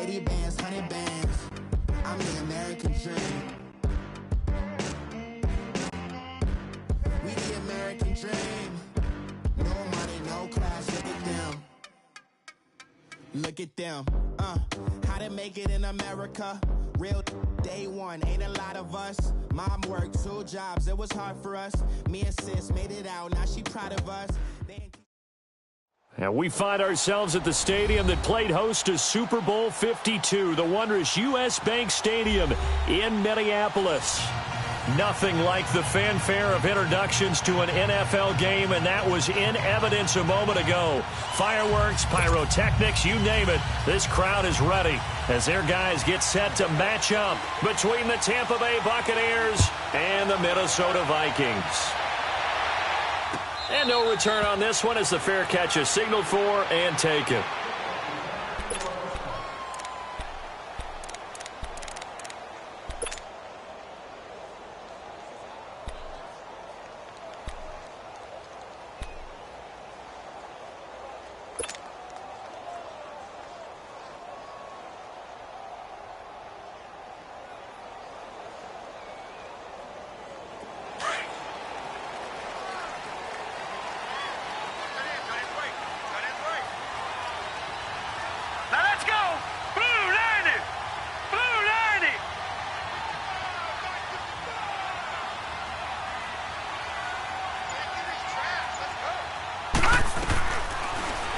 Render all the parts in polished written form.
80 bands, 100 bands. I'm the American dream. We the American dream. No money, no class, look at them. Look at them. How to make it in America. Real day one, ain't a lot of us. Mom worked 2 jobs, it was hard for us. Me and sis made it out, now she proud of us. And we find ourselves at the stadium that played host to Super Bowl 52, the wondrous U.S. Bank Stadium in Minneapolis. Nothing like the fanfare of introductions to an NFL game, and that was in evidence a moment ago. Fireworks, pyrotechnics, you name it. This crowd is ready as their guys get set to match up between the Tampa Bay Buccaneers and the Minnesota Vikings. And no return on this one as the fair catch is signaled for and taken.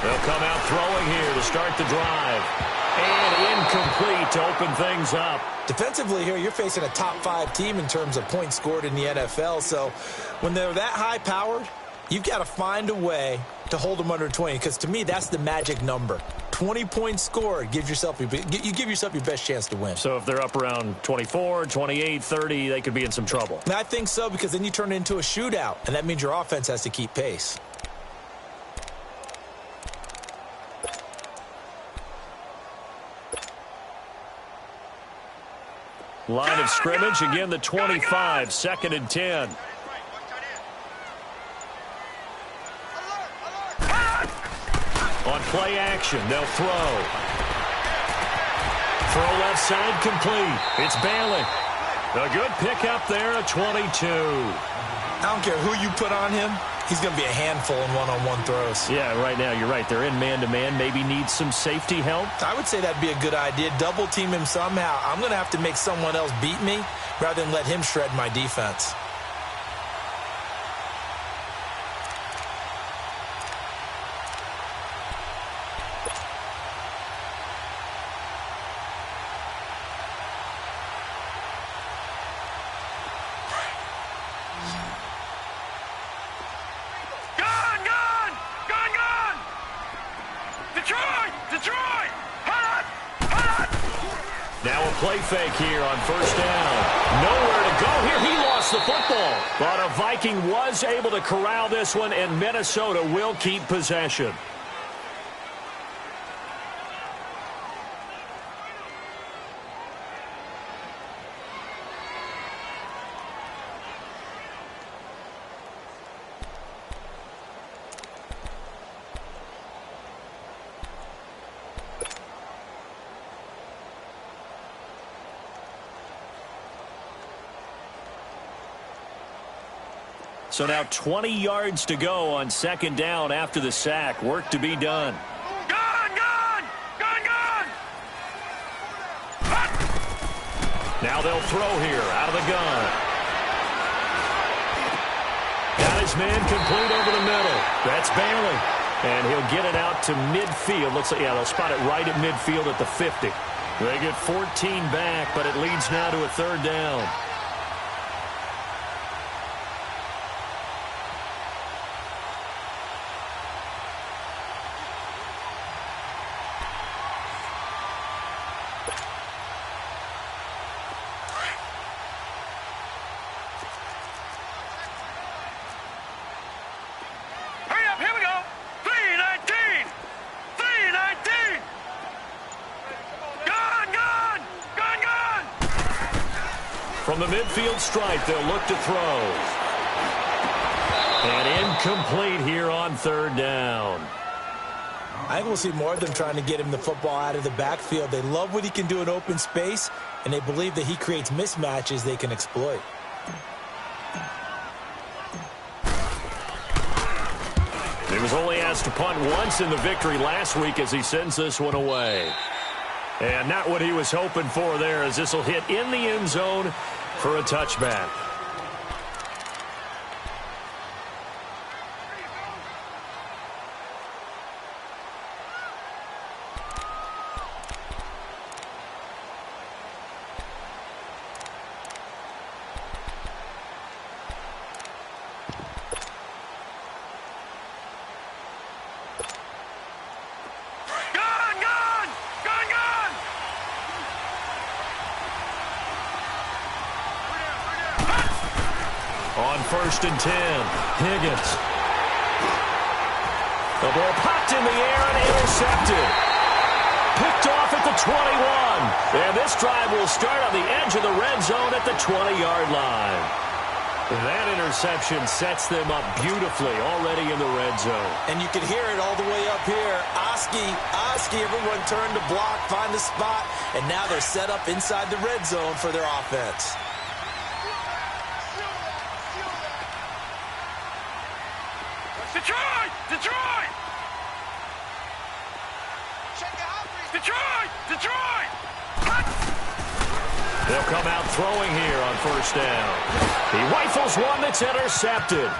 They'll come out throwing here to start the drive. And incomplete to open things up. Defensively here, you're facing a top 5 team in terms of points scored in the NFL. So when they're that high-powered, you've got to find a way to hold them under 20. Because to me, that's the magic number. 20 points scored, you give yourself your best chance to win. So if they're up around 24, 28, 30, they could be in some trouble. I think so, because then you turn it into a shootout, and that means your offense has to keep pace. Line of scrimmage, again the 25, 2nd and 10. On play action, they'll throw. Throw left side complete. It's Bailey. A good pickup there at 22. I don't care who you put on him. He's going to be a handful in one-on-one throws. Yeah, right now, you're right. They're in man-to-man. Maybe needs some safety help. I would say that'd be a good idea. Double team him somehow. I'm going to have to make someone else beat me rather than let him shred my defense. Now a play fake here on first down. Nowhere to go here. He lost the football. But a Viking was able to corral this one, and Minnesota will keep possession. So now 20 yards to go on 2nd down after the sack. Work to be done. Now they'll throw here out of the gun. Got his man complete over the middle. That's Bailey. And he'll get it out to midfield. Looks like, yeah, they'll spot it right at midfield at the 50. They get 14 back, but it leads now to a 3rd down. From the midfield stripe, they'll look to throw. And incomplete here on 3rd down. I think we'll see more of them trying to get him the football out of the backfield. They love what he can do in open space, and they believe that he creates mismatches they can exploit. He was only asked to punt once in the victory last week as he sends this one away. And not what he was hoping for there, as this will hit in the end zone for a touchback. On 1st and 10, Higgins. The ball popped in the air and intercepted. Picked off at the 21. And this drive will start on the edge of the red zone at the 20-yard line. That interception sets them up beautifully already in the red zone. And you can hear it all the way up here. Oski, everyone turned to block, find the spot, and now they're set up inside the red zone for their offense. Detroit! Detroit! Detroit! Detroit! They'll come out throwing here on 1st down. He rifles one that's intercepted.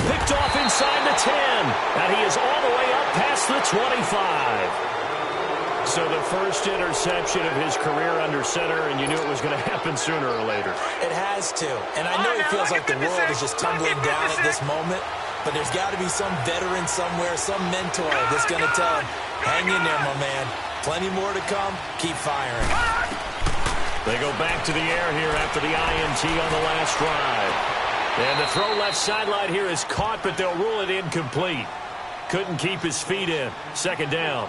Picked off inside the 10. And he is all the way up past the 25. So the first interception of his career under center, and you knew it was going to happen sooner or later. It has to. And I know it feels like the world is just tumbling down at this moment. But there's got to be some veteran somewhere, some mentor that's going to tell him, hang in there, my man. Plenty more to come. Keep firing. They go back to the air here after the INT on the last drive. And the throw left sideline here is caught, but they'll rule it incomplete. Couldn't keep his feet in. 2nd down.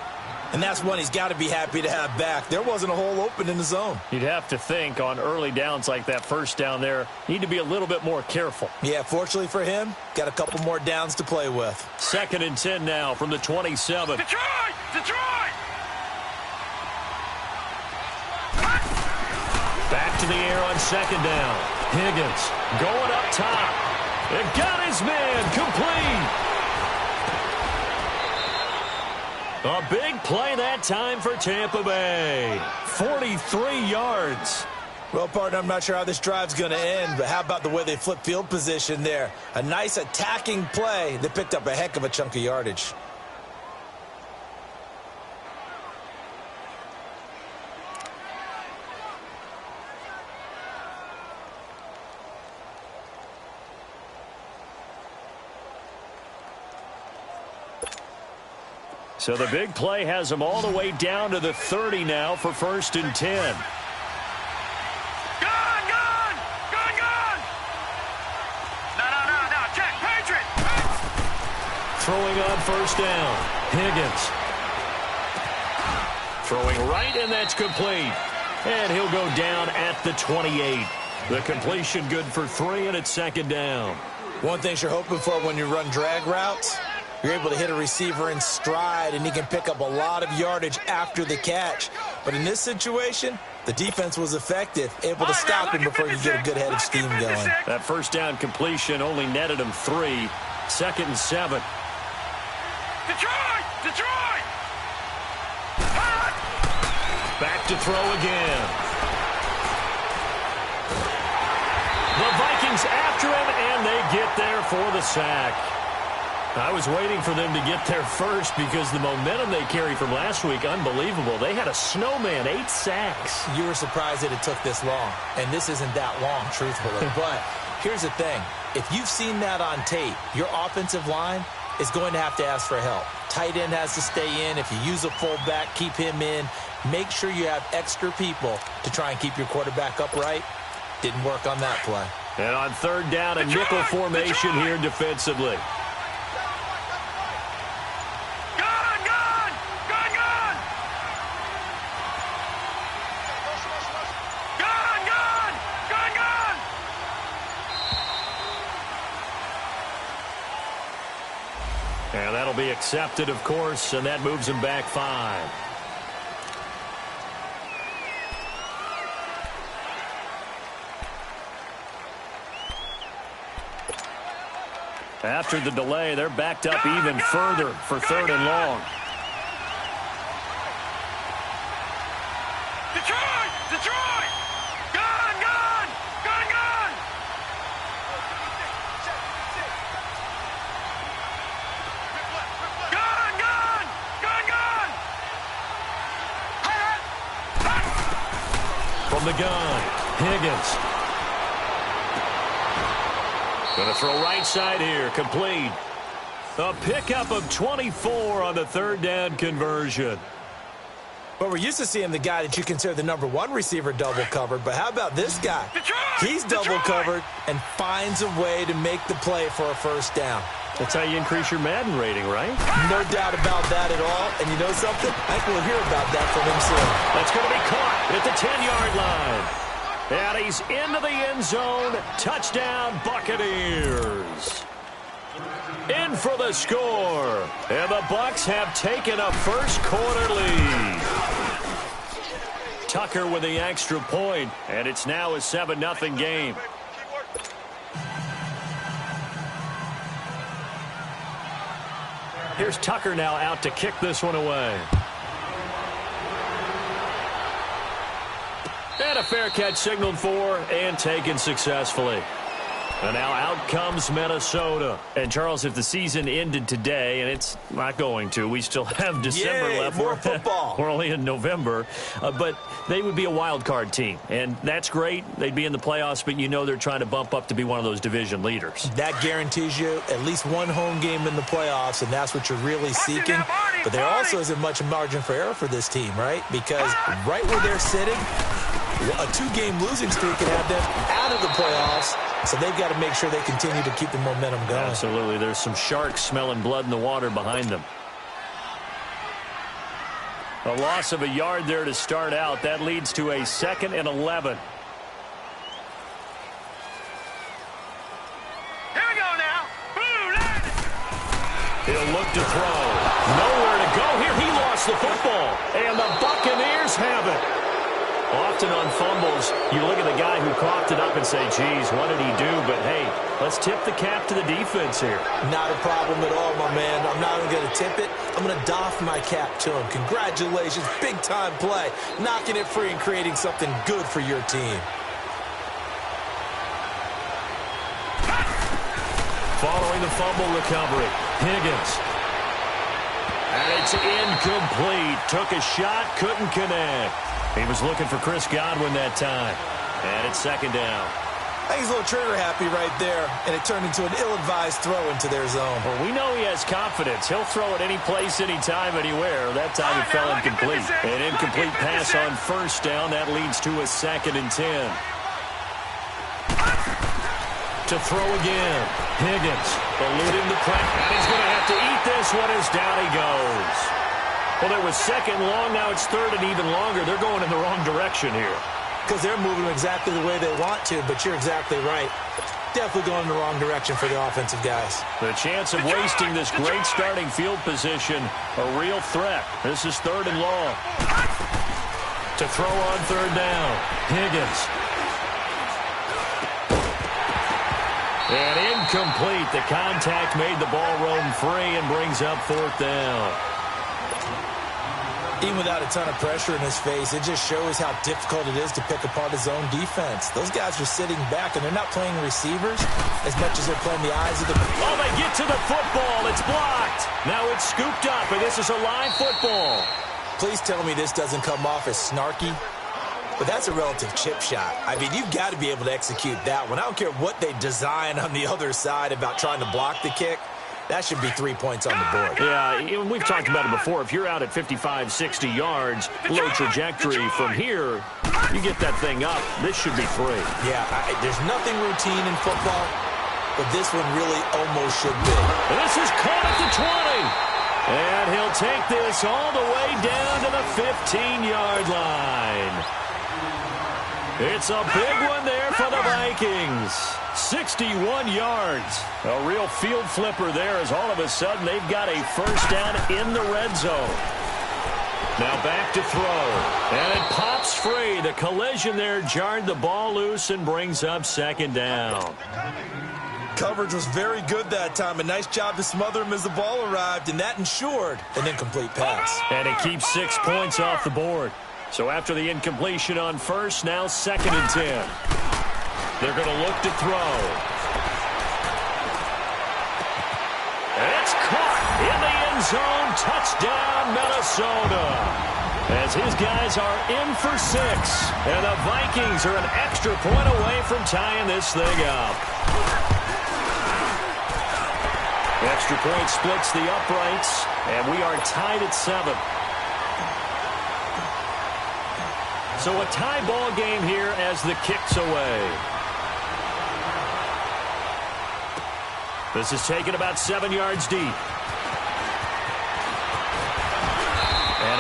And that's one he's got to be happy to have back. There wasn't a hole open in the zone. You'd have to think on early downs like that 1st down there, need to be a little bit more careful. Yeah, fortunately for him, got a couple more downs to play with. 2nd and 10 now from the 27. Detroit! Detroit! Back to the air on 2nd down. Higgins going up top. And got his man complete. A big play that time for Tampa Bay. 43 yards. Well, partner, I'm not sure how this drive's going to end, but how about the way they flip field position there? A nice attacking play that picked up a heck of a chunk of yardage. So the big play has them all the way down to the 30 now for 1st and 10. Gone! No, check, Patriot! Throwing on 1st down. Higgins. Throwing right, and that's complete. And he'll go down at the 28. The completion good for 3, and it's 2nd down. One thing you're hoping for when you run drag routes, you're able to hit a receiver in stride, and he can pick up a lot of yardage after the catch. But in this situation, the defense was effective, able to stop him before he could get a good head of steam going. That 1st down completion only netted him 3. 2nd and 7. Detroit! Back to throw again. The Vikings after him, and they get there for the sack. I was waiting for them to get there first because the momentum they carry from last week, unbelievable. They had a snowman, 8 sacks. You were surprised that it took this long, and this isn't that long, truthfully. But here's the thing. If you've seen that on tape, your offensive line is going to have to ask for help. Tight end has to stay in. If you use a fullback, keep him in. Make sure you have extra people to try and keep your quarterback upright. Didn't work on that play. And on 3rd down, a nickel formation here defensively. be accepted, of course, and that moves him back 5. After the delay, they're backed up even further for 3rd and long. Detroit! Detroit! Gun! Gun! Gun! Gun! Gun! Gun! Gun! Gun! From the gun, Higgins. Going to throw right side here, complete. A pickup of 24 on the 3rd down conversion. But we're used to seeing the guy that you consider the number 1 receiver double covered. But how about this guy? He's double covered and finds a way to make the play for a 1st down. That's how you increase your Madden rating, right? No doubt about that at all. And you know something? I think we'll hear about that from him soon. That's going to be caught at the 10-yard line. And he's into the end zone. Touchdown, Buccaneers. In for the score. And the Bucs have taken a first-quarter lead. Tucker with the extra point, and it's now a 7-0 game. Here's Tucker now out to kick this one away. And a fair catch signaled for and taken successfully. And now out comes Minnesota. And, Charles, if the season ended today, and it's not going to, we still have December left. More football. We're only in November. But they would be a wild card team. And that's great. They'd be in the playoffs, but you know they're trying to bump up to be one of those division leaders. That guarantees you at least one home game in the playoffs, and that's what you're really seeking. But there also isn't much margin for error for this team, right? Because right where they're sitting, a 2-game losing streak can have them out of the playoffs, so they've got to make sure they continue to keep the momentum going. Absolutely. There's some sharks smelling blood in the water behind them. A loss of a yard there to start out. That leads to a 2nd and 11. Here we go now. Blue line. He'll look to throw. Nowhere to go here. He lost the football. And the Buccaneers have it. Often on fumbles, you look at the guy who coughed it up and say, geez, what did he do? But, hey, let's tip the cap to the defense here. Not a problem at all, my man. I'm not even going to tip it. I'm going to doff my cap to him. Congratulations. Big-time play. Knocking it free and creating something good for your team. Following the fumble recovery, Higgins. And it's incomplete. Took a shot, couldn't connect. He was looking for Chris Godwin that time. And it's 2nd down. I think he's a little trigger happy right there, and it turned into an ill-advised throw into their zone. Well, we know he has confidence. He'll throw it any place, anytime, anywhere. That time it fell incomplete. An incomplete pass on 1st down. That leads to a 2nd and 10. To throw again. Higgins eluding the pressure. And he's going to have to eat this one as down he goes. Well, there was 2nd long. Now it's 3rd and even longer. They're going in the wrong direction here. Because they're moving exactly the way they want to, but you're exactly right. Definitely going in the wrong direction for the offensive guys. The chance of wasting this great starting field position, a real threat. This is 3rd and long. To throw on 3rd down, Higgins. And incomplete. The contact made the ball roam free and brings up 4th down. Even without a ton of pressure in his face, it just shows how difficult it is to pick apart his own defense. Those guys are sitting back, and they're not playing receivers as much as they're playing the eyes of the... Oh, they get to the football. It's blocked. Now it's scooped up, and this is a live football. Please tell me this doesn't come off as snarky. But that's a relative chip shot. I mean, you've got to be able to execute that one. I don't care what they design on the other side about trying to block the kick. That should be 3 points on the board. Yeah, we've talked about it before. If you're out at 55, 60 yards, low trajectory from here, you get that thing up. This should be 3. Yeah, there's nothing routine in football, but this one really almost should be. And this is caught at the 20. And he'll take this all the way down to the 15-yard line. It's a big one there for the Vikings. 61 yards. A real field flipper there as all of a sudden they've got a first down in the red zone. Now back to throw. And it pops free. The collision there jarred the ball loose and brings up second down. Coverage was very good that time. A nice job to smother him as the ball arrived, and that ensured an incomplete pass. And it keeps 6 points off the board. So after the incompletion on first, now 2nd and 10. They're going to look to throw. And it's caught in the end zone. Touchdown, Minnesota. As his guys are in for 6. And the Vikings are an extra point away from tying this thing up. Extra point splits the uprights, and we are tied at 7. So a tie ball game here as the kick's away. This is taken about 7 yards deep. And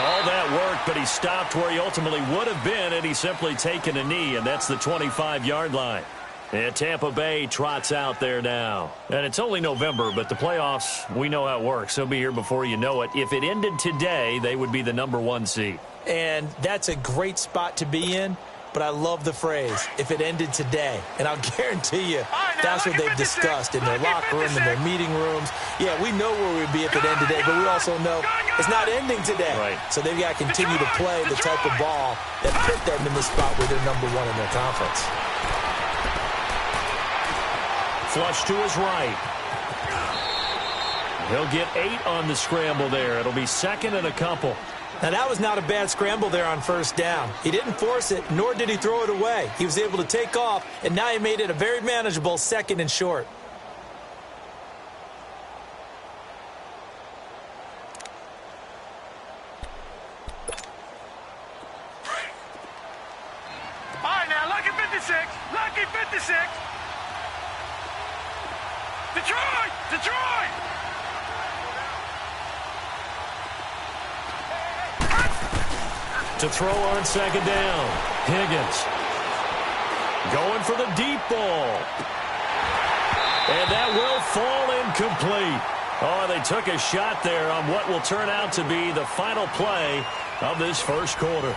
all that work, but he stopped where he ultimately would have been had he simply taken a knee, and that's the 25-yard line. And Tampa Bay trots out there now. And it's only November, but the playoffs, we know how it works. They'll be here before you know it. If it ended today, they would be the #1 seed. And that's a great spot to be in, but I love the phrase, if it ended today. And I'll guarantee you that's what they've discussed in their locker room, in their meeting rooms. Yeah, we know where we'd be if it ended today, but we also know it's not ending today. Right. So they've got to continue to play the type of ball that put them in the spot where they're #1 in their conference. Flush to his right. He'll get 8 on the scramble there. It'll be 2nd and a couple. Now, that was not a bad scramble there on first down. He didn't force it, nor did he throw it away. He was able to take off, and now he made it a very manageable 2nd and short. All right, now, lucky 56. Lucky 56. Detroit! Detroit! To throw on 2nd down. Higgins. Going for the deep ball. And that will fall incomplete. Oh, they took a shot there on what will turn out to be the final play of this first quarter.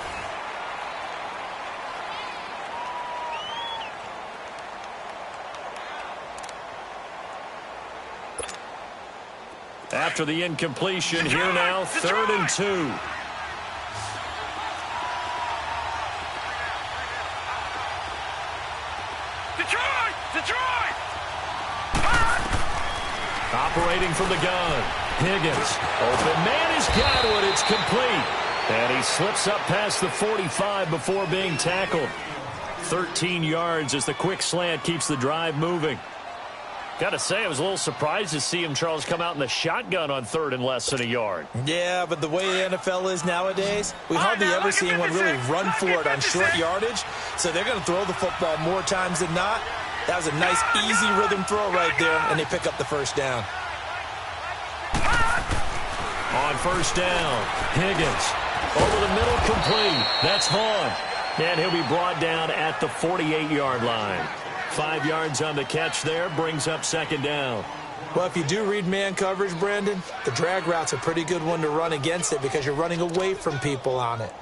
After the incompletion, here now, 3rd and 2. Detroit! Detroit! Operating from the gun. Higgins. Open man has got it. It's complete. And he slips up past the 45 before being tackled. 13 yards as the quick slant keeps the drive moving. Got to say, I was a little surprised to see him, Charles, come out in the shotgun on 3rd and less than a yard. Yeah, but the way the NFL is nowadays, we hardly ever see anyone really run for it on short yardage. So they're going to throw the football more times than not. That was a nice, easy rhythm throw right there, and they pick up the first down. On first down, Higgins. Over the middle, complete. That's Vaughn. And he'll be brought down at the 48-yard line. 5 yards on the catch there, brings up 2nd down. Well, if you do read man coverage, Brandon, the drag route's a pretty good one to run against it because you're running away from people on it.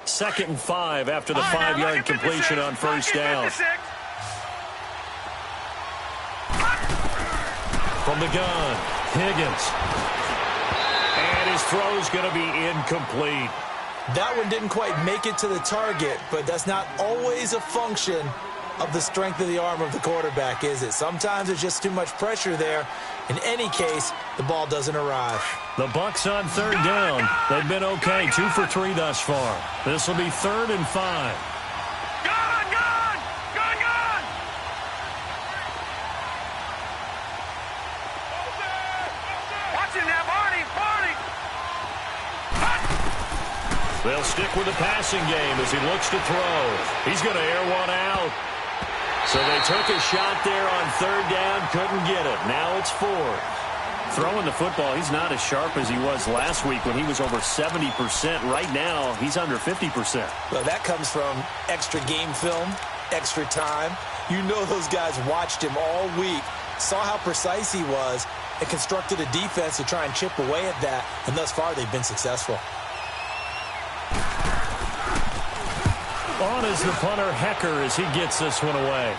2nd and 5 after the 5-yard completion on first down. From the gun, Higgins. And his throw's going to be incomplete. That one didn't quite make it to the target, but that's not always a function of the strength of the arm of the quarterback, is it? Sometimes there's just too much pressure there. In any case, the ball doesn't arrive. The Bucs on 3rd down. They've been okay, 2 for 3 thus far. This will be 3rd and 5. Gone! Gone! Gone! Gone! Watch it now, Barney! Barney! They'll stick with the passing game as he looks to throw. He's going to air one out. So they took a shot there on 3rd down, couldn't get it. Now it's 4th. Throwing the football, he's not as sharp as he was last week when he was over 70%. Right now, he's under 50%. Well, that comes from extra game film, extra time. You know those guys watched him all week, saw how precise he was, and constructed a defense to try and chip away at that. And thus far, they've been successful. On is the punter, Hecker, as he gets this one away.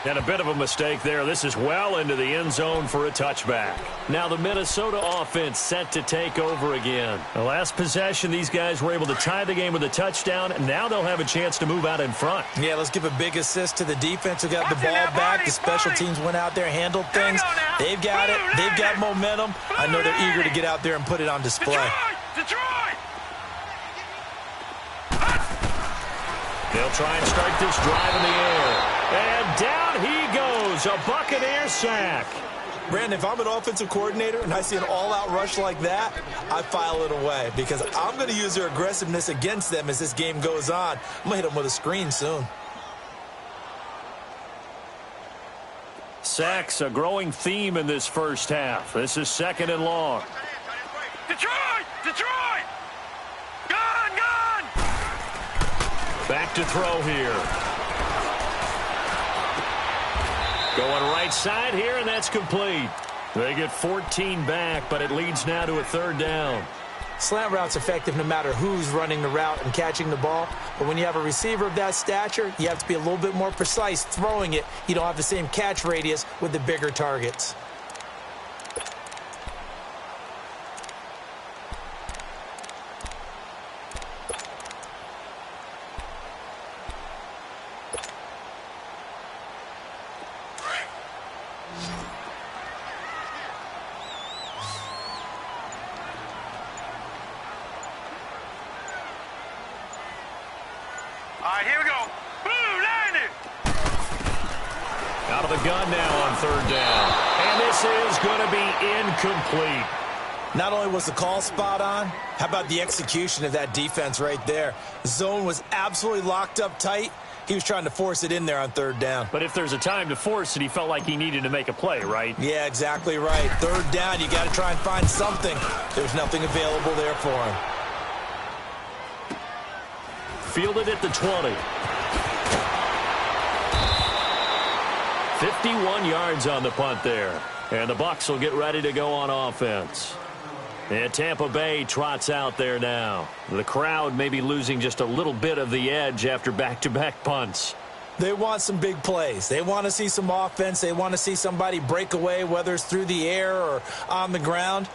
And a bit of a mistake there. This is well into the end zone for a touchback. Now the Minnesota offense set to take over again. The last possession, these guys were able to tie the game with a touchdown, and now they'll have a chance to move out in front. Yeah, let's give a big assist to the defense who got the ball back. The special teams went out there, handled things. They've got it. They've got momentum. I know they're eager to get out there and put it on display. Detroit! They'll try and start this drive in the air. And down he goes, a Buccaneer sack. Brandon, if I'm an offensive coordinator and I see an all-out rush like that, I file it away because I'm going to use their aggressiveness against them as this game goes on. I'm going to hit them with a screen soon. Sacks, a growing theme in this first half. This is 2nd and long. Detroit! Detroit! Gone! Back to throw here. Going right side here, and that's complete. They get 14 back, but it leads now to a 3rd down. Slant route's effective no matter who's running the route and catching the ball. But when you have a receiver of that stature, you have to be a little bit more precise throwing it. You don't have the same catch radius with the bigger targets. All right, here we go. Boom, landed. Out of the gun now on 3rd down. And this is going to be incomplete. Not only was the call spot on, how about the execution of that defense right there? The zone was absolutely locked up tight. He was trying to force it in there on 3rd down. But if there's a time to force it, he felt like he needed to make a play, right? Yeah, exactly right. 3rd down, you got to try and find something. There's nothing available there for him. Fielded at the 20. 51 yards on the punt there. And the Bucs will get ready to go on offense. And Tampa Bay trots out there now. The crowd may be losing just a little bit of the edge after back-to-back punts. They want some big plays. They want to see some offense. They want to see somebody break away, whether it's through the air or on the ground.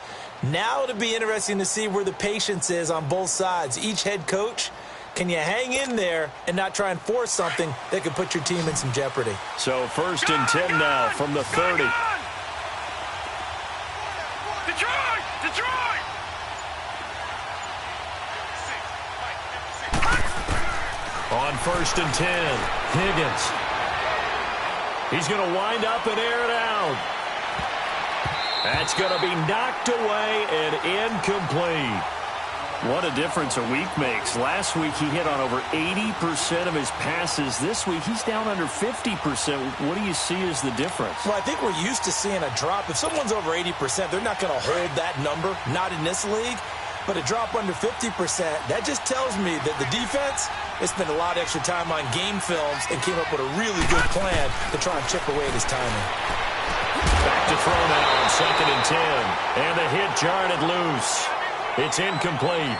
Now it'll be interesting to see where the patience is on both sides. Each head coach, can you hang in there and not try and force something that could put your team in some jeopardy? So 1st and 10 now from the 30. Detroit! Detroit! On 1st and 10, Higgins. He's going to wind up and air it out. That's going to be knocked away and incomplete. What a difference a week makes. Last week he hit on over 80% of his passes. This week he's down under 50%. What do you see as the difference? Well, I think we're used to seeing a drop. If someone's over 80%, they're not going to hold that number, not in this league. But a drop under 50%, that just tells me that the defense has spent a lot of extra time on game films and came up with a really good plan to try and chip away at his timing. Back to throw now on 2nd and 10. And the hit jarred it loose. It's incomplete.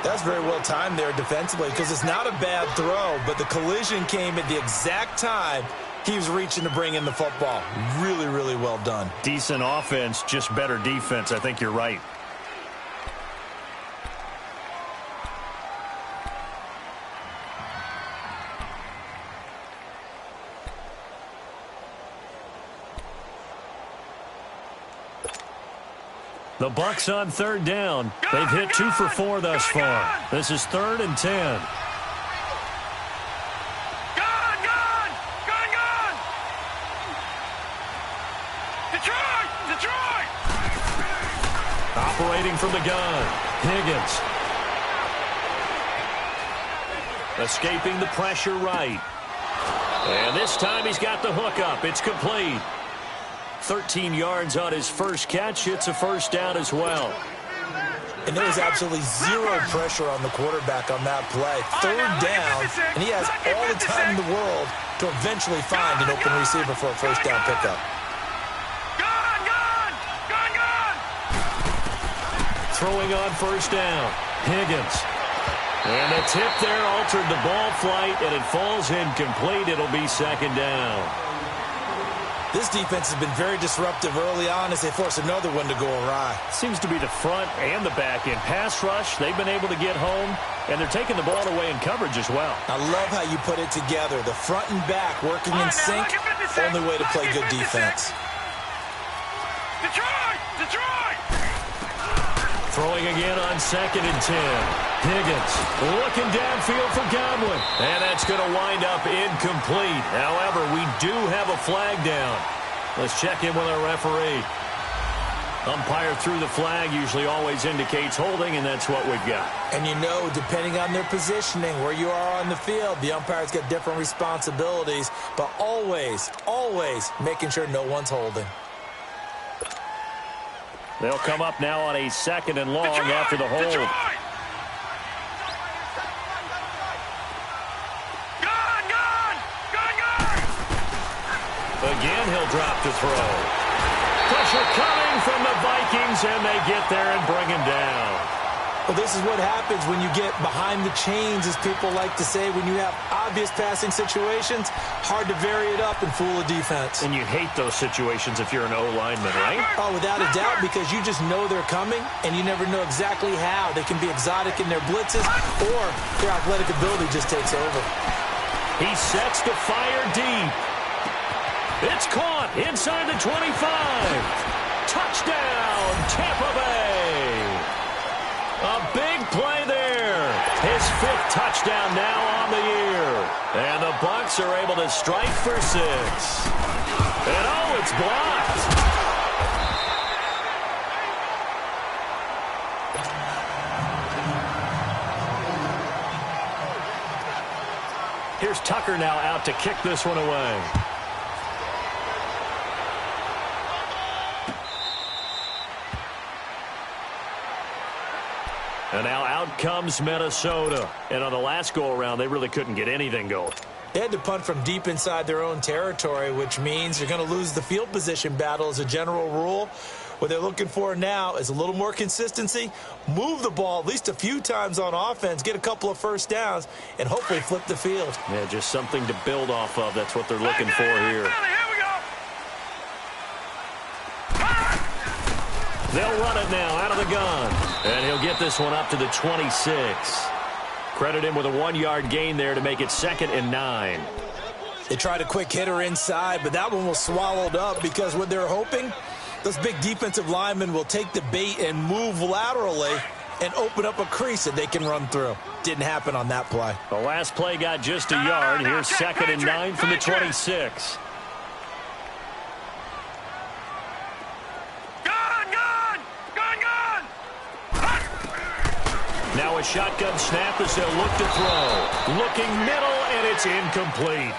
That's very well timed there defensively because it's not a bad throw, but the collision came at the exact time he was reaching to bring in the football. Really, really well done. Decent offense, just better defense. I think you're right. The Bucs on 3rd down. They've hit 2 for 4 thus far. This is 3rd and 10. Gone! Detroit! Operating from the gun, Higgins. Escaping the pressure right. And this time he's got the hook up. It's complete. 13 yards on his first catch. It's a first down as well. And there was absolutely zero pressure on the quarterback on that play. Third down, and he has all the time in the world to eventually find an open receiver for a first down pickup. Throwing on first down, Higgins. And the tip there altered the ball flight, and it falls incomplete. It'll be second down. This defense has been very disruptive early on as they force another one to go awry. Seems to be the front and the back end. Pass rush, they've been able to get home, and they're taking the ball away in coverage as well. I love how you put it together. The front and back working in sync, only way to play good defense. Detroit! Throwing again on 2nd and 10. Higgins looking downfield for Godwin. And that's going to wind up incomplete. However, we do have a flag down. Let's check in with our referee. Umpire threw the flag, usually always indicates holding, and that's what we've got. And you know, depending on their positioning, where you are on the field, the umpire's got different responsibilities, but always, always making sure no one's holding. They'll come up now on a 2nd and long after the hold. Gone! Again, he'll drop to throw. Pressure coming from the Vikings, and they get there and bring him down. Well, this is what happens when you get behind the chains, as people like to say. When you have obvious passing situations, hard to vary it up and fool a defense. And you hate those situations if you're an O-lineman, right? Oh, without a doubt, because you just know they're coming, and you never know exactly how. They can be exotic in their blitzes, or their athletic ability just takes over. He sets to fire deep. It's caught inside the 25. Touchdown, Tampa Bay. A big play there. His 5th touchdown now on the year. And the Bucs are able to strike for 6. And oh, it's blocked. Here's Tucker now out to kick this one away. And now out comes Minnesota. And on the last go-around, they really couldn't get anything going. They had to punt from deep inside their own territory, which means you're going to lose the field position battle as a general rule. What they're looking for now is a little more consistency, move the ball at least a few times on offense, get a couple of first downs, and hopefully flip the field. Yeah, just something to build off of. That's what they're looking for here. They'll run it now out of the gun. And he'll get this one up to the 26. Credit him with a 1-yard gain there to make it 2nd and 9. They tried a quick hitter inside, but that one was swallowed up because what they're hoping, those big defensive linemen will take the bait and move laterally and open up a crease that they can run through. Didn't happen on that play. The last play got just a yard. Here's 2nd and 9 from the 26. Now a shotgun snap as they'll look to throw. Looking middle, and it's incomplete.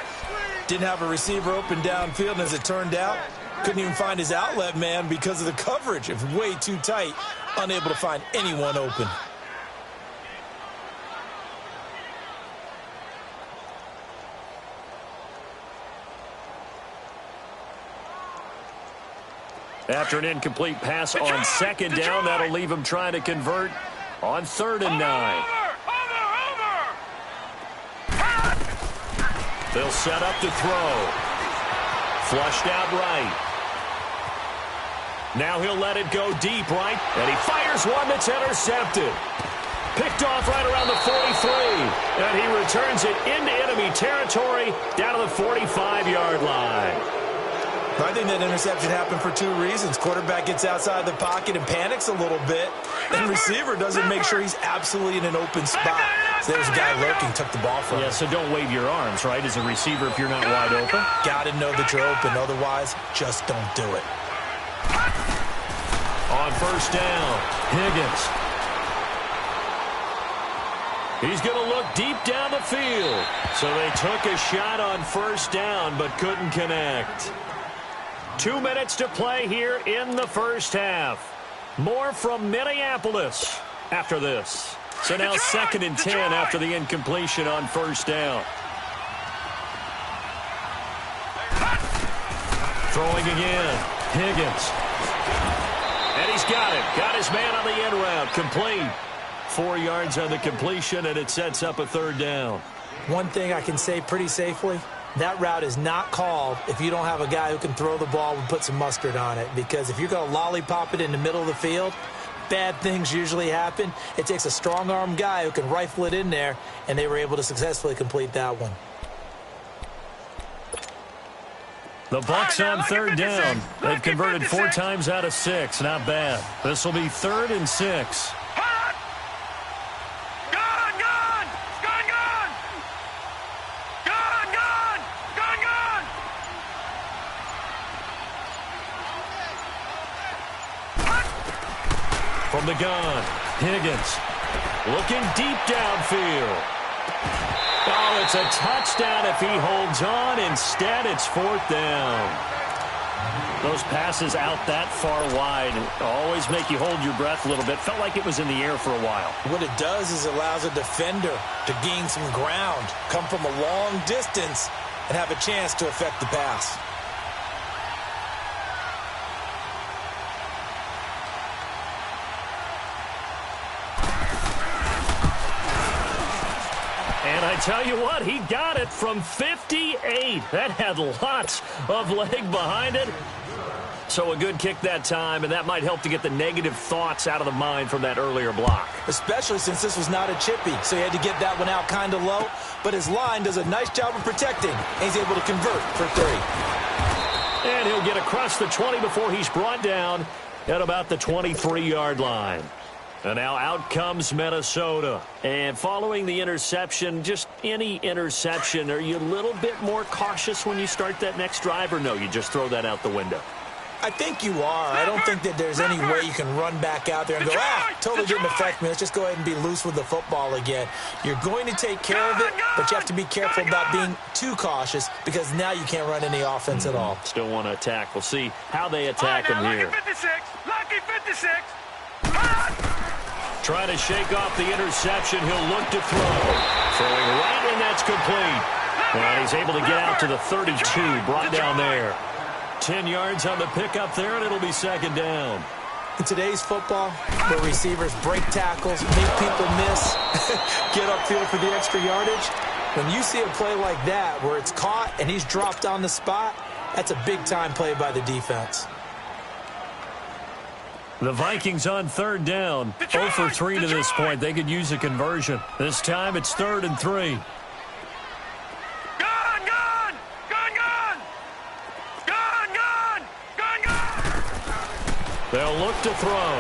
Didn't have a receiver open downfield, and as it turned out, couldn't even find his outlet man because of the coverage. It was way too tight, unable to find anyone open. After an incomplete pass on 2nd down, that'll leave him trying to convert on 3rd and 9. They'll set up to throw. Flushed out right. Now he'll let it go deep right, and he fires one that's intercepted. Picked off right around the 43, and he returns it into enemy territory down to the 45-yard line. I think that interception happened for 2 reasons. Quarterback gets outside the pocket and panics a little bit, and receiver doesn't make sure he's absolutely in an open spot. So there's a guy lurking, took the ball from him. Yeah, so don't wave your arms, right, as a receiver if you're not wide open. Got to know that you're open. Otherwise, just don't do it. On 1st down, Higgins. He's going to look deep down the field. So they took a shot on 1st down but couldn't connect. 2 minutes to play here in the first half. More from Minneapolis after this. So now Detroit! 2nd and 10 Detroit! after the incompletion on first down. Throwing again. Higgins. And he's got it. Got his man on the end route. Complete. 4 yards on the completion, and it sets up a 3rd down. One thing I can say pretty safely, that route is not called if you don't have a guy who can throw the ball and put some mustard on it. Because if you're going to lollipop it in the middle of the field, bad things usually happen. It takes a strong-arm guy who can rifle it in there, and they were able to successfully complete that one. The Bucs on 3rd down. They've converted 4 times out of 6. Not bad. This will be 3rd and 6. Hot! Gone! Gone! Gone! Gone! Gone! Gone! Gone! Hot! From the gun, Higgins looking deep downfield. Oh, it's a touchdown if he holds on. Instead, it's 4th down. Those passes out that far wide always make you hold your breath a little bit. Felt like it was in the air for a while. What it does is it allows a defender to gain some ground, come from a long distance, and have a chance to affect the pass. And I tell you what, he got it from 58. That had lots of leg behind it. So a good kick that time, and that might help to get the negative thoughts out of the mind from that earlier block. Especially since this was not a chippy, so he had to get that one out kind of low. But his line does a nice job of protecting, and he's able to convert for 3. And he'll get across the 20 before he's brought down at about the 23-yard line. And now out comes Minnesota. And following the interception, just any interception, are you a little bit more cautious when you start that next drive, or no, you just throw that out the window? I think you are. I don't think that there's any way you can run back out there and go, totally didn't affect me. Let's just go ahead and be loose with the football again. You're going to take care of it, but you have to be careful about being too cautious because now you can't run any offense at all. Still want to attack. We'll see how they attack him here. Lucky 56. Lucky 56. Trying to shake off the interception. He'll look to throw. Throwing right, and that's complete. And he's able to get out to the 32, brought down there. 10 yards on the pickup there, and it'll be 2nd down. In today's football, where receivers break tackles, make people miss, get upfield for the extra yardage, when you see a play like that where it's caught and he's dropped on the spot, that's a big-time play by the defense. The Vikings on 3rd down. 0 for 3 to this point. They could use a conversion. This time it's 3rd and 3. Gone! Gone! Gone! Gone! Gone! Gone! Gone! Gone! They'll look to throw.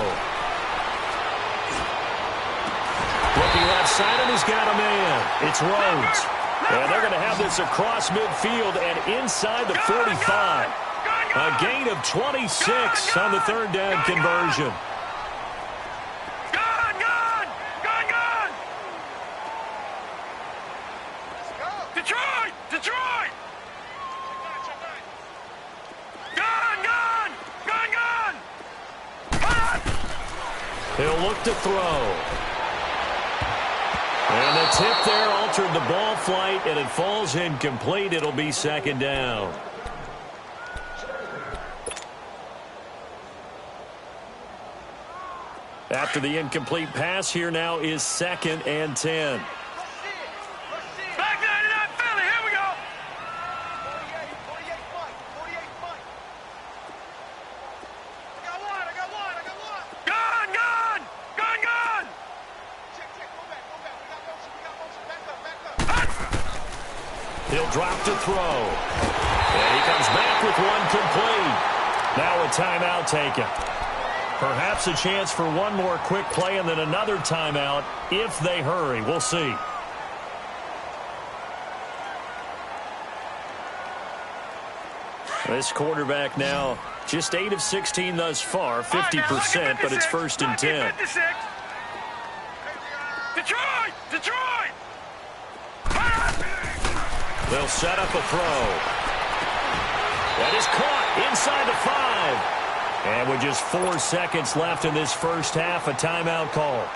Looking left side, and he's got a man. It's Rhodes. And they're going to have this across midfield and inside the 45. A gain of 26 on the 3rd down conversion. Gone! Gone! Gone! Gone! Detroit! Detroit! Gone! Gone! Gone! Gone! Hot! He'll look to throw. And the tip there altered the ball flight, and it falls incomplete. It'll be 2nd down. After the incomplete pass, here now is 2nd and 10. Back 99 Philly, here we go! 48, I got one! Gone! Gone! Gone! Gone! He'll drop to throw. And he comes back with one complete. Now a timeout taken. Perhaps a chance for one more quick play and then another timeout if they hurry. We'll see. This quarterback now just 8 of 16 thus far, 50%, but it's 1st and 10. Detroit! Detroit! They'll set up a throw. That is caught inside the 5. And with just 4 seconds left in this first half, a timeout call.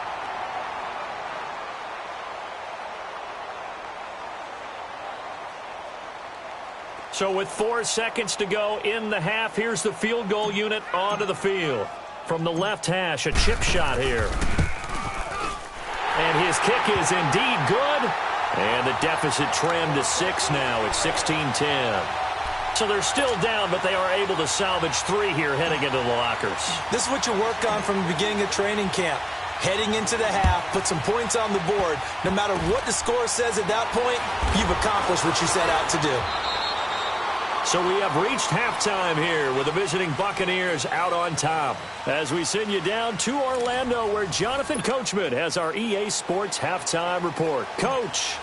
So with 4 seconds to go in the half, here's the field goal unit onto the field. From the left hash, a chip shot here. And his kick is indeed good. And the deficit trimmed to 6 now. It's 16-10. So they're still down, but they are able to salvage 3 here heading into the lockers. This is what you work on from the beginning of training camp. Heading into the half, put some points on the board. No matter what the score says at that point, you've accomplished what you set out to do. So we have reached halftime here with the visiting Buccaneers out on top. As we send you down to Orlando, where Jonathan Coachman has our EA Sports halftime report. Coach,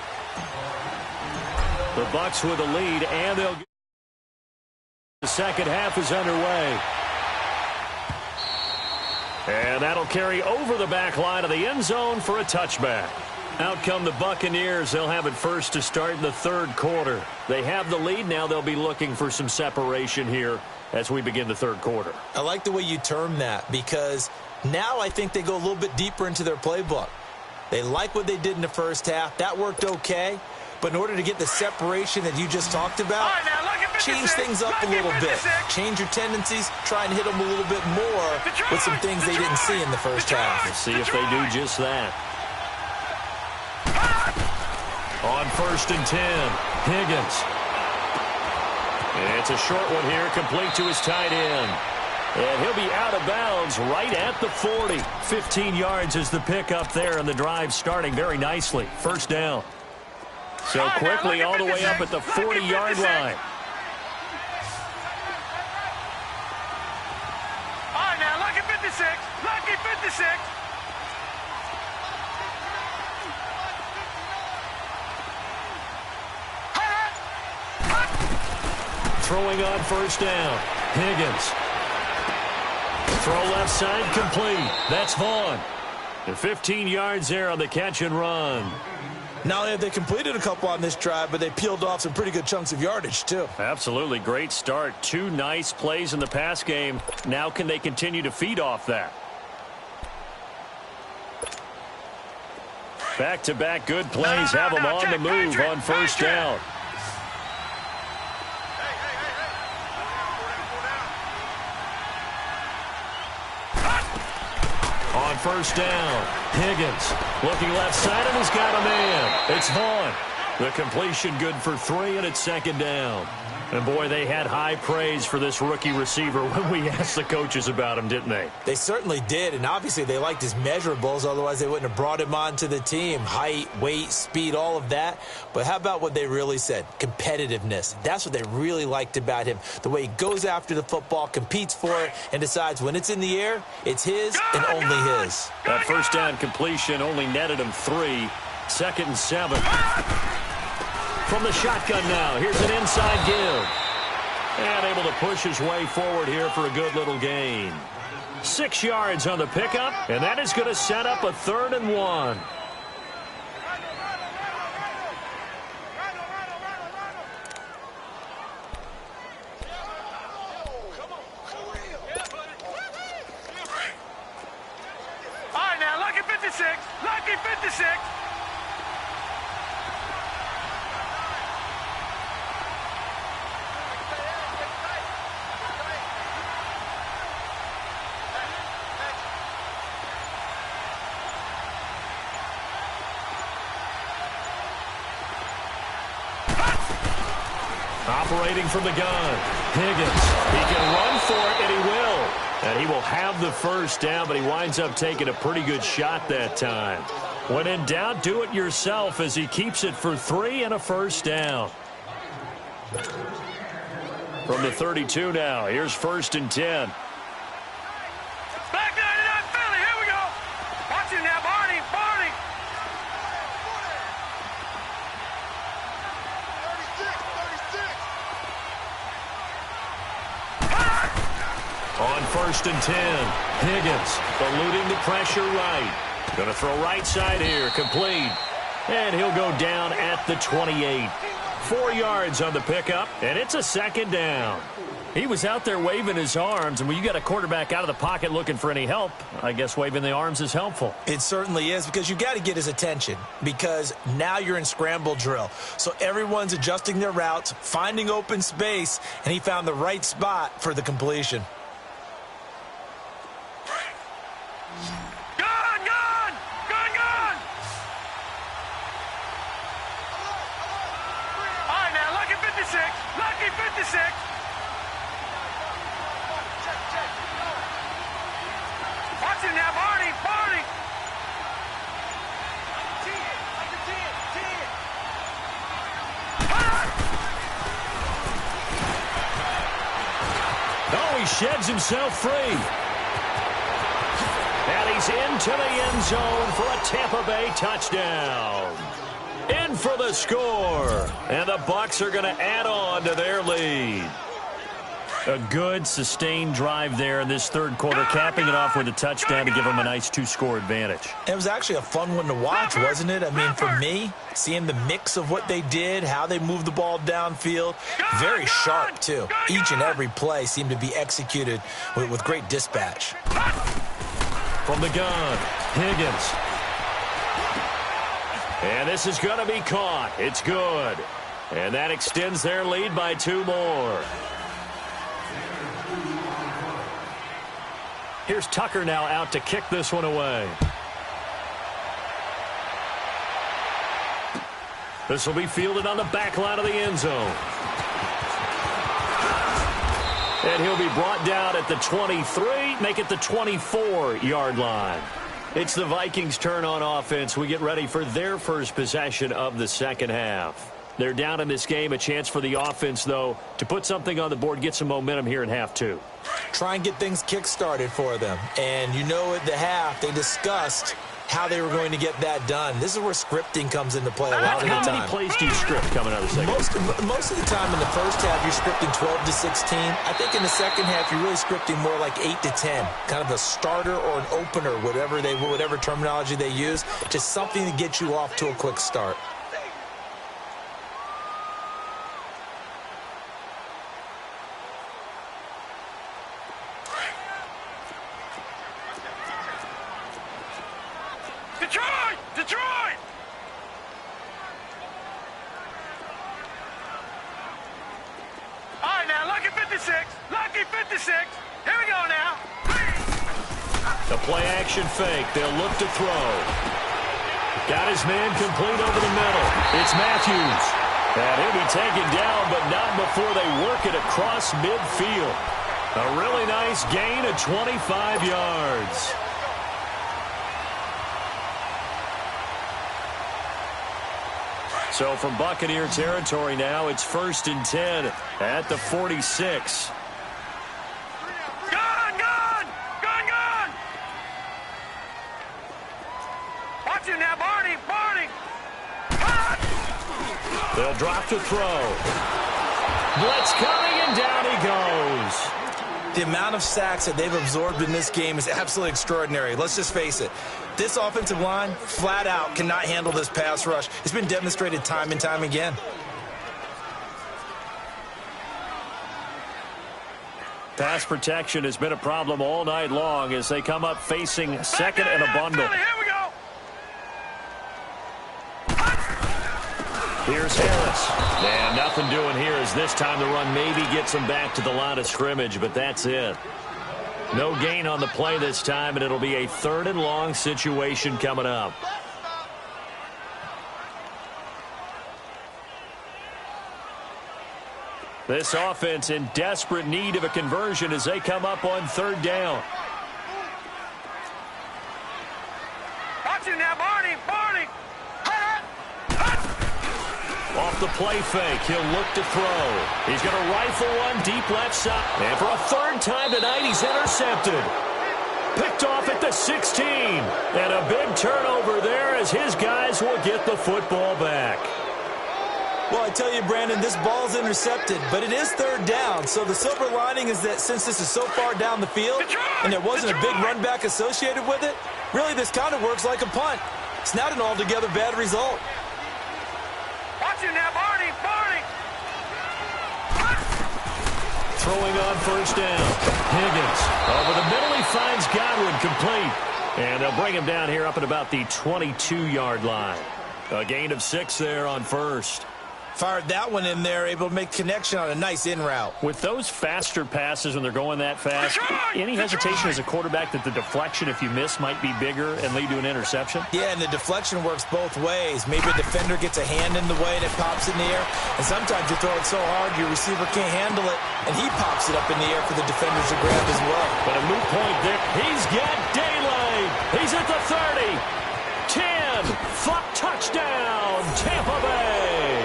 the Bucs with a lead, and they'll get the second half is underway. And that'll carry over the back line of the end zone for a touchback. Out come the Buccaneers. They'll have it first to start in the third quarter. They have the lead. Now they'll be looking for some separation here as we begin the third quarter. I like the way you term that, because now I think they go a little bit deeper into their playbook. They like what they did in the first half. That worked okay. But in order to get the separation that you just talked about, change things up a little bit. Change your tendencies. Try and hit them a little bit more with some things they didn't see in the first half. Let's see if they do just that. On 1st and 10, Higgins. It's a short one here, complete to his tight end. And he'll be out of bounds right at the 40. 15 yards is the pickup there, and the drive starting very nicely. First down. So quickly all the way up at the 40-yard line. All right, now, lucky 56. Lucky 56. Throwing on first down. Higgins. Throw left side complete. That's Vaughn. And 15 yards there on the catch and run. Not only have they completed a couple on this drive, but they peeled off some pretty good chunks of yardage, too. Absolutely. Great start. 2 nice plays in the pass game. Now can they continue to feed off that? Back-to-back good plays have them on the move on first down. On first down, Higgins looking left side, and he's got a man. It's Vaughn. The completion good for 3, and it's second down. And, boy, they had high praise for this rookie receiver when we asked the coaches about him, didn't they? They certainly did, and obviously they liked his measurables. Otherwise, they wouldn't have brought him onto the team. Height, weight, speed, all of that. But how about what they really said? Competitiveness. That's what they really liked about him. The way he goes after the football, competes for it, and decides when it's in the air, it's his and only his. That first down completion only netted him 3. 2nd and 7. From the shotgun now, here's an inside give. And able to push his way forward here for a good little gain. 6 yards on the pickup, and that is going to set up a 3rd and 1. All right, now, lucky 56. Lucky 56. Operating from the gun, Higgins. He can run for it, and he will. And he will have the first down, but he winds up taking a pretty good shot that time. When in doubt, do it yourself as he keeps it for 3 and a first down. From the 32 now, here's 1st and 10. Back 99 Philly, here we go. Watch him now, Barney, Barney. 36. On 1st and 10, Higgins eluding the pressure right. Going to throw right side here, complete. And he'll go down at the 28. 4 yards on the pickup, and it's a second down. He was out there waving his arms, and when you got a quarterback out of the pocket looking for any help, I guess waving the arms is helpful. It certainly is, because you got to get his attention, because now you're in scramble drill. So everyone's adjusting their routes, finding open space, and he found the right spot for the completion. Gun, gun! Gun, gun! All right, now, lucky 56. Lucky 56. Watch him now, Barney, Barney. Oh, he sheds himself free. And he's into the end zone for a Tampa Bay touchdown. In for the score. And the Bucs are going to add on to their lead. A good, sustained drive there in this third quarter, capping it off with a touchdown to give them a nice 2-score advantage. It was actually a fun one to watch, wasn't it? I mean, for me, seeing the mix of what they did, how they moved the ball downfield, very sharp, too. Each and every play seemed to be executed with great dispatch. From the gun, Higgins. And this is going to be caught. It's good. And that extends their lead by 2 more. Here's Tucker now out to kick this one away. This will be fielded on the back line of the end zone. And he'll be brought down at the 23, make it the 24-yard line. It's the Vikings' turn on offense. We get ready for their first possession of the second half. They're down in this game. A chance for the offense, though, to put something on the board, get some momentum here in half 2. Try and get things kick-started for them. And you know at the half, they discussed how they were going to get that done. This is where scripting comes into play a lot of the time. How many plays do you script coming out of the second half? Most of the time in the first half, you're scripting 12 to 16. I think in the second half, you're really scripting more like 8 to 10. Kind of a starter or an opener, whatever terminology they use. Just something to get you off to a quick start. Detroit! Detroit! All right, now, lucky 56. Lucky 56. Here we go now. The play-action fake. They'll look to throw. Got his man complete over the middle. It's Matthews. And he'll be taken down, but not before they work it across midfield. A really nice gain of 25 yards. So from Buccaneer territory now, it's 1st and 10 at the 46. Gun, gun! Gun, gun! Watch him now, Barney, Barney! They'll drop to throw. Blitz coming, and down he goes. The amount of sacks that they've absorbed in this game is absolutely extraordinary. Let's just face it. This offensive line, flat out, cannot handle this pass rush. It's been demonstrated time and time again. Pass protection has been a problem all night long as they come up facing second and a bundle. Here we go. Here's Harris. And nothing doing here as this time the run maybe gets them back to the line of scrimmage, but that's it. No gain on the play this time, and it'll be a 3rd and long situation coming up. This offense in desperate need of a conversion as they come up on 3rd down. Watch him now, Barney, Barney! Off the play fake, he'll look to throw. He's going to rifle one deep left side. And for a 3rd time tonight, he's intercepted. Picked off at the 16. And a big turnover there as his guys will get the football back. Well, I tell you, Brandon, this ball's intercepted, but it is 3rd down. So the silver lining is that since this is so far down the field and there wasn't a big run back associated with it, really this kind of works like a punt. It's not an altogether bad result. Watch him now, Barney, Barney! throwing on first down. Higgins over the middle. He finds Godwin, complete. And they'll bring him down here up at about the 22-yard line. A gain of 6 there on first. Fired that one in there, able to make connection on a nice in route. With those faster passes when they're going that fast, any hesitation as a quarterback that the deflection, if you miss, might be bigger and lead to an interception? Yeah, and the deflection works both ways. Maybe a defender gets a hand in the way and it pops in the air. And sometimes you throw it so hard your receiver can't handle it, and he pops it up in the air for the defenders to grab as well. But a moot point there. He's got daylight. He's at the 30. 10. Touchdown, Tampa Bay.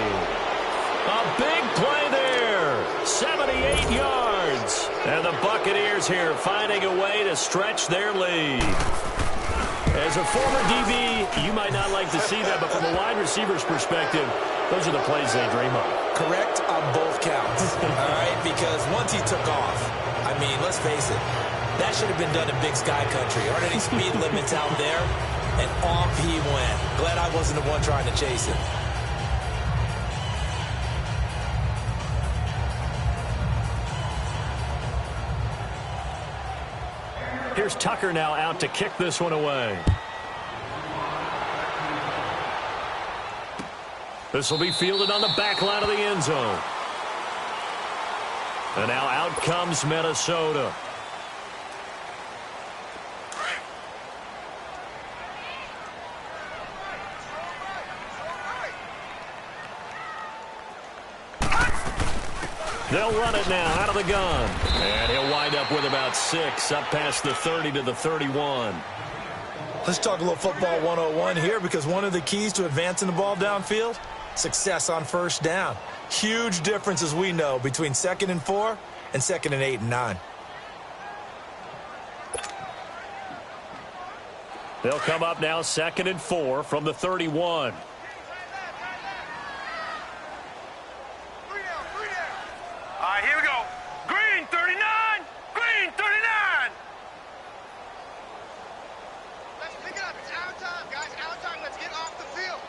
A big play there, 78 yards. And the Buccaneers here finding a way to stretch their lead. As a former DB, you might not like to see that, but from a wide receiver's perspective, those are the plays they dream of. Correct on both counts, all right? Because once he took off, I mean, let's face it, that should have been done in Big Sky Country. Aren't any speed limits out there? And off he went. Glad I wasn't the one trying to chase him. Here's Tucker now out to kick this one away. This will be fielded on the back line of the end zone. And now out comes Minnesota. They'll run it now out of the gun. And he'll wind up with about 6, up past the 30 to the 31. Let's talk a little football 101 here, because one of the keys to advancing the ball downfield, success on first down. Huge difference, as we know, between 2nd and 4 and 2nd and 8 and 9. They'll come up now 2nd and 4 from the 31. Here we go. Green 39. Green 39. Let's pick it up. It's out of time, guys. Out of time. Let's get off the field.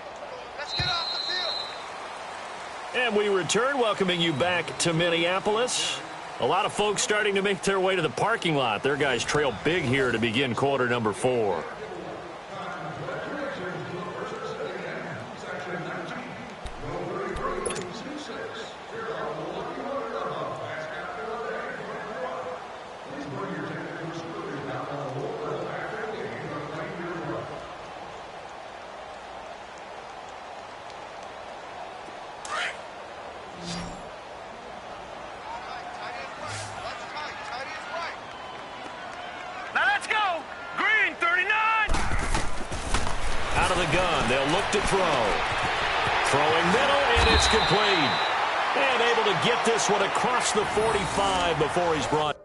Let's get off the field. And we return, welcoming you back to Minneapolis. A lot of folks starting to make their way to the parking lot. Their guys trail big here to begin quarter number 4. Out of the gun, they'll look to throw. Throwing middle, and it's complete. And able to get this one across the 45 before he's brought.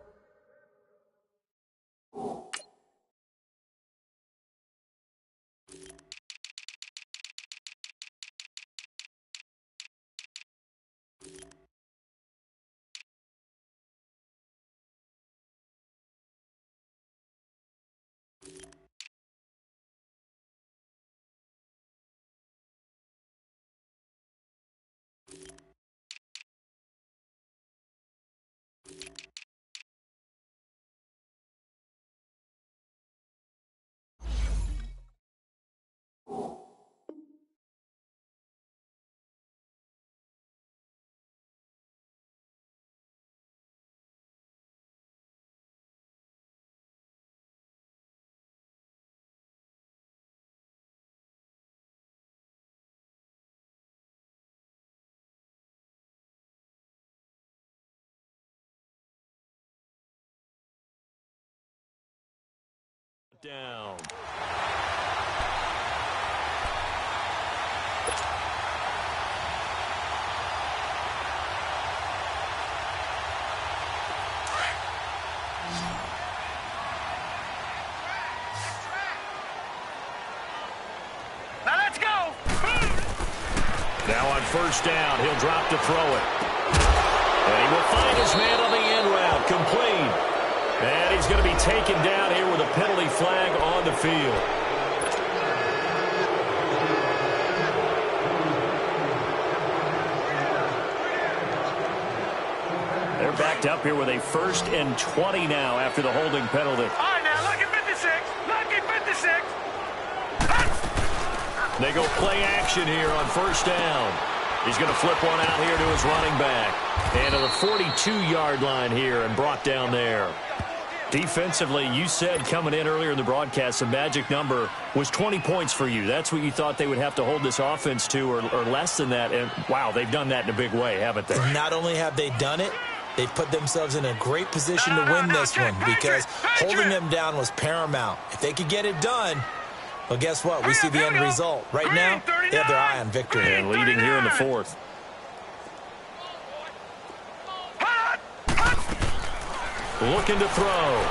Down. Now let's go. Now on first down, he'll drop to throw it. And he will find his man on the end route, complete. And he's going to be taken down here with a penalty flag on the field. They're back picked up here with a 1st and 20 now after the holding penalty. All right, now, lucky 56. Lucky 56. They go play action here on 1st down. He's going to flip one out here to his running back. And to the 42-yard line here and brought down there. Defensively, you said coming in earlier in the broadcast, the magic number was 20 points for you. That's what you thought they would have to hold this offense to, or less than that. And, wow, they've done that in a big way, haven't they? Not only have they done it, they've put themselves in a great position to win this one because holding them down was paramount. If they could get it done, well, guess what? We see the end result. Right now, they have their eye on victory. And leading here in the 4th. Looking to throw.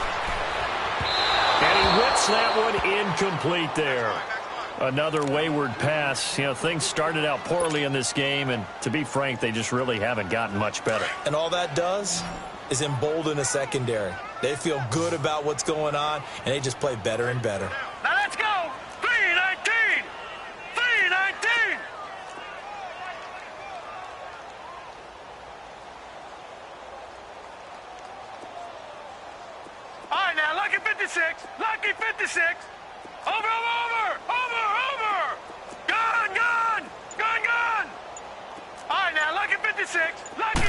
And he whips that one incomplete there. Another wayward pass. You know, things started out poorly in this game, and to be frank, they just really haven't gotten much better. And all that does is embolden a secondary. They feel good about what's going on, and they just play better and better. Now let's go. 3-19. 3-19. All right, now, lucky 56. Lucky 56. Over. Gun. All right, now, lucky 56. Lucky.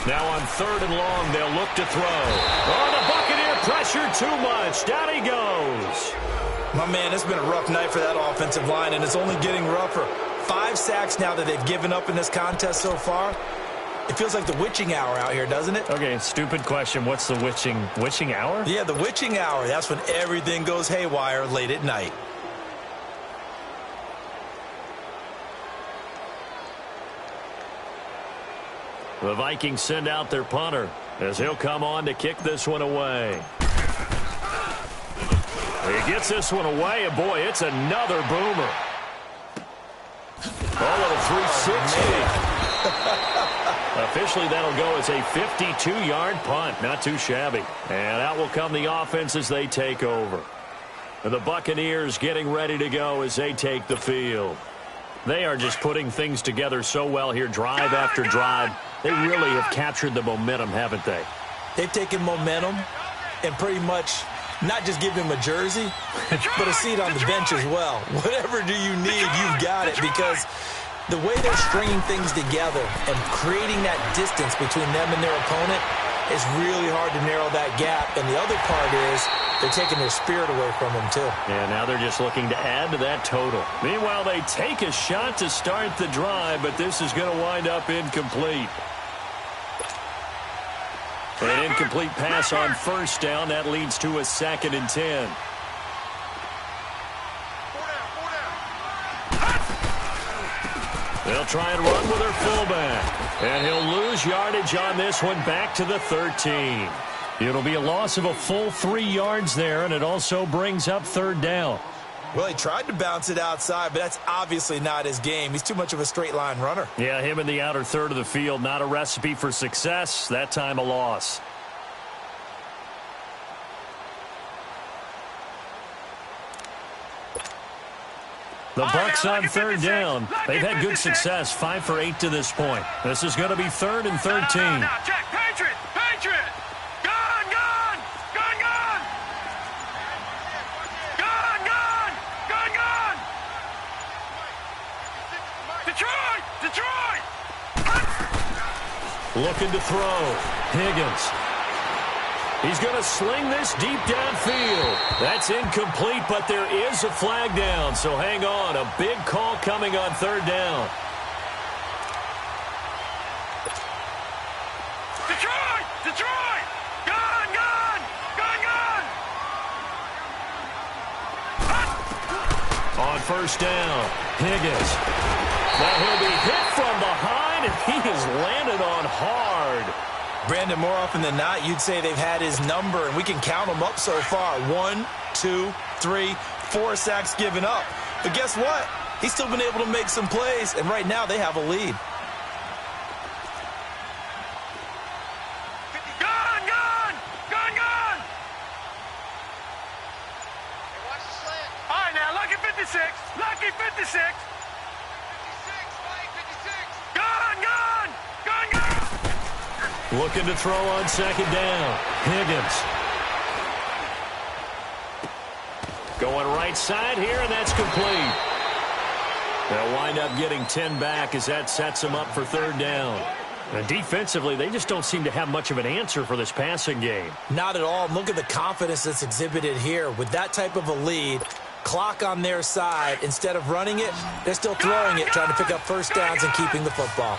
Now on 3rd and long, they'll look to throw. Oh, the Buccaneer pressure too much. Down he goes. My man, it's been a rough night for that offensive line, and it's only getting rougher. 5 sacks now that they've given up in this contest so far. It feels like the witching hour out here, doesn't it? Okay, stupid question. What's the witching hour? Yeah, the witching hour. That's when everything goes haywire late at night. The Vikings send out their punter as he'll come on to kick this one away. He gets this one away, and boy, it's another boomer. Oh, a 360. Officially, that'll go as a 52-yard punt. Not too shabby. And out will come the offense as they take over. And the Buccaneers getting ready to go as they take the field. They are just putting things together so well here, drive after drive. They really have captured the momentum, haven't they? They've taken momentum and pretty much not just give him a jersey, but a seat on the bench as well. Whatever do you need, you've got it, because the way they're stringing things together and creating that distance between them and their opponent is really hard to narrow that gap. And the other part is they're taking their spirit away from them, too. Yeah, now they're just looking to add to that total. Meanwhile, they take a shot to start the drive, but this is going to wind up incomplete. An incomplete pass on 1st down. That leads to a 2nd and 10. They'll try and run with their fullback. And he'll lose yardage on this one back to the 13. It'll be a loss of a full 3 yards there, and it also brings up 3rd down. Well, he tried to bounce it outside, but that's obviously not his game. He's too much of a straight-line runner. Yeah, him in the outer third of the field, not a recipe for success. That time a loss. The Bucs on 3rd down. They've had good success, 5 for 8 to this point. This is going to be 3rd and 13. Now, check. Patriot. Gun. Detroit. Looking to throw. Higgins. He's going to sling this deep downfield. That's incomplete, but there is a flag down, so hang on. A big call coming on 3rd down. Detroit! Gun! On 1st down, Higgins. Now he'll be hit from behind, and he is landed on hard. Brandon, more often than not, you'd say they've had his number, and we can count them up so far. 1, 2, 3, 4 sacks given up. But guess what? He's still been able to make some plays, and right now they have a lead. Gun! Watch the slant. All right, now, lucky 56. 56, Mike, 56. Gun! Looking to throw on second down. Higgins. Going right side here, and that's complete. They'll wind up getting 10 back as that sets them up for third down. And defensively, they just don't seem to have much of an answer for this passing game. Not at all. Look at the confidence that's exhibited here. With that type of a lead, clock on their side, instead of running it, they're still throwing it, trying to pick up first downs and keeping the football.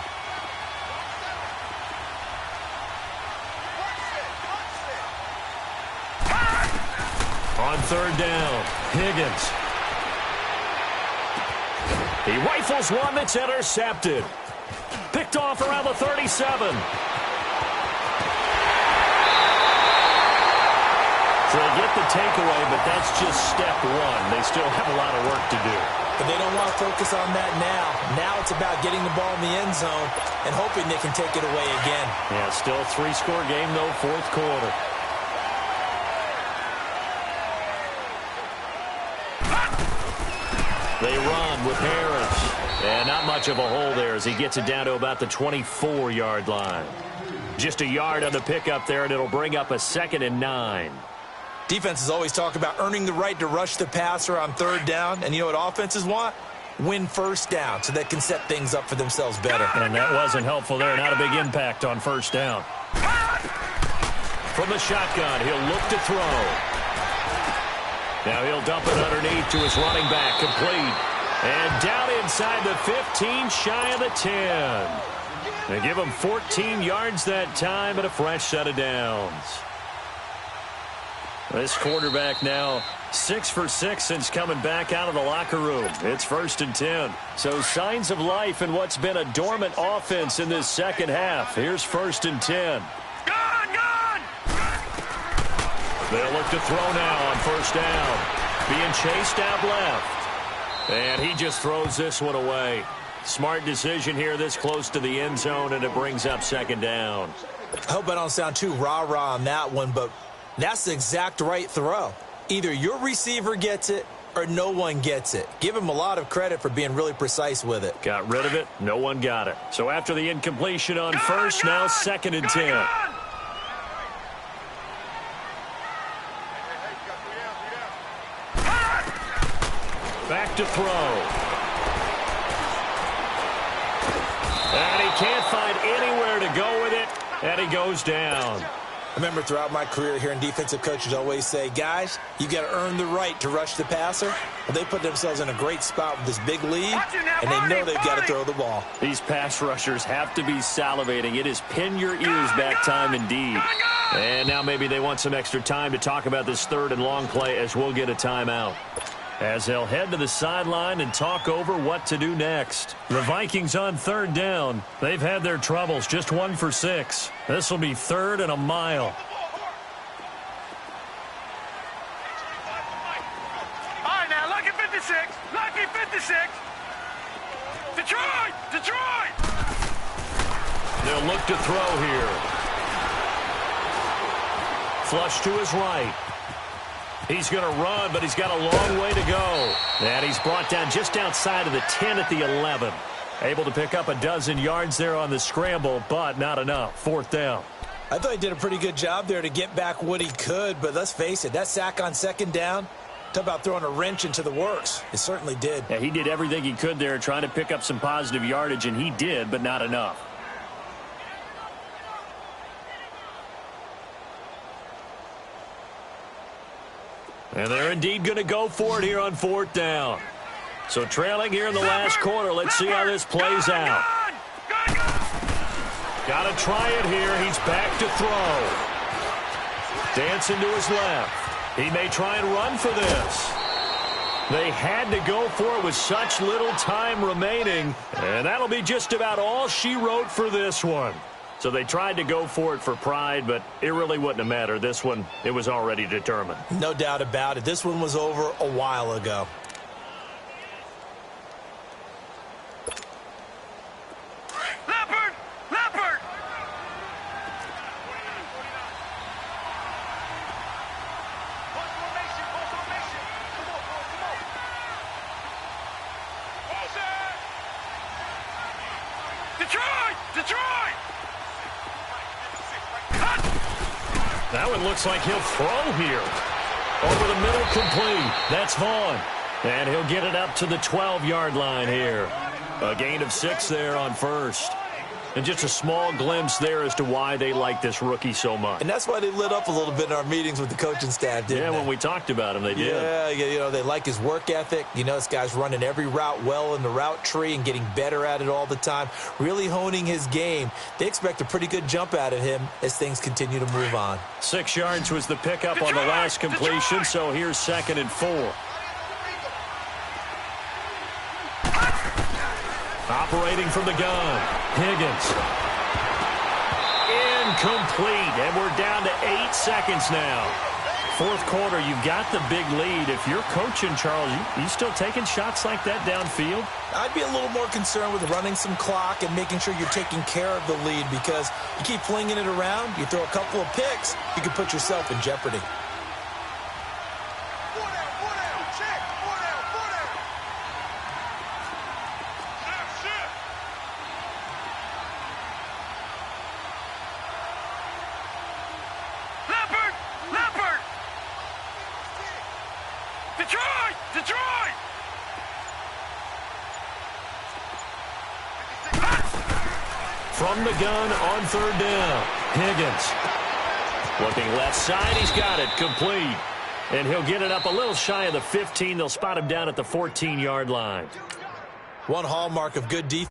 On third down, Higgins. He rifles one that's intercepted. Picked off around the 37. So they get the takeaway, but that's just step one. They still have a lot of work to do. But they don't want to focus on that now. Now it's about getting the ball in the end zone and hoping they can take it away again. Yeah, still a 3-score game, though, fourth quarter. They run with Harris. And not much of a hole there as he gets it down to about the 24-yard line. Just a yard on the pickup there, and it'll bring up a 2nd and 9. Defenses always talk about earning the right to rush the passer on third down. And you know what offenses want? Win first down so they can set things up for themselves better. And that wasn't helpful there. Not a big impact on first down. From the shotgun, he'll look to throw. Now he'll dump it underneath to his running back, complete. And down inside the 15, shy of the 10. They give him 14 yards that time and a fresh set of downs. This quarterback now 6 for 6 since coming back out of the locker room. It's 1st and 10. So signs of life in what's been a dormant offense in this second half. Here's 1st and 10. Gone! They'll look to throw now on first down. Being chased out left. And he just throws this one away. Smart decision here this close to the end zone, and it brings up 2nd down. I hope I don't sound too rah-rah on that one, but that's the exact right throw. Either your receiver gets it or no one gets it. Give him a lot of credit for being really precise with it. Got rid of it. No one got it. So after the incompletion on first, now 2nd and 10. Back to throw. And he can't find anywhere to go with it, and he goes down. I remember throughout my career hearing defensive coaches always say, guys, you got to earn the right to rush the passer. Well, they put themselves in a great spot with this big lead, and they know they've got to throw the ball. These pass rushers have to be salivating. It is pin your ears back time indeed. And now maybe they want some extra time to talk about this 3rd and long play as we'll get a timeout. As they'll head to the sideline and talk over what to do next. The Vikings on 3rd down. They've had their troubles, just 1 for 6. This will be 3rd and a mile. All right, now, lucky 56. Lucky 56. Detroit! They'll look to throw here. Flush to his right. He's going to run, but he's got a long way to go. And he's brought down just outside of the 10 at the 11. Able to pick up a dozen yards there on the scramble, but not enough. 4th down. I thought he did a pretty good job there to get back what he could, but let's face it, that sack on 2nd down, talk about throwing a wrench into the works. It certainly did. Yeah, he did everything he could there trying to pick up some positive yardage, and he did, but not enough. And they're indeed going to go for it here on 4th down. So trailing here in the last quarter. Let's see how this plays out. Got to try it here. He's back to throw. Dancing to his left. He may try and run for this. They had to go for it with such little time remaining. And that'll be just about all she wrote for this one. So they tried to go for it for pride, but it really wouldn't have mattered. This one, it was already determined. No doubt about it. This one was over a while ago. Leopard! Leopard! Detroit! Detroit! That one looks like he'll throw here. Over the middle, complete. That's Vaughn. And he'll get it up to the 12-yard line here. A gain of 6 there on first. And just a small glimpse there as to why they like this rookie so much. And that's why they lit up a little bit in our meetings with the coaching staff, didn't they? Yeah, when we talked about him, they did. Yeah, you know, they like his work ethic. You know, this guy's running every route well in the route tree and getting better at it all the time, really honing his game. They expect a pretty good jump out of him as things continue to move on. 6 yards was the pickup on the last completion, so here's 2nd and 4. Operating from the gun, Higgins. Incomplete, and we're down to 8 seconds now. 4th quarter, you've got the big lead. If you're coaching, Charles, you still taking shots like that downfield? I'd be a little more concerned with running some clock and making sure you're taking care of the lead, because you keep flinging it around, you throw a couple of picks, you can put yourself in jeopardy. Detroit! From the gun on 3rd down, Higgins. Looking left side, he's got it, complete. And he'll get it up a little shy of the 15. They'll spot him down at the 14-yard line. One hallmark of good defense.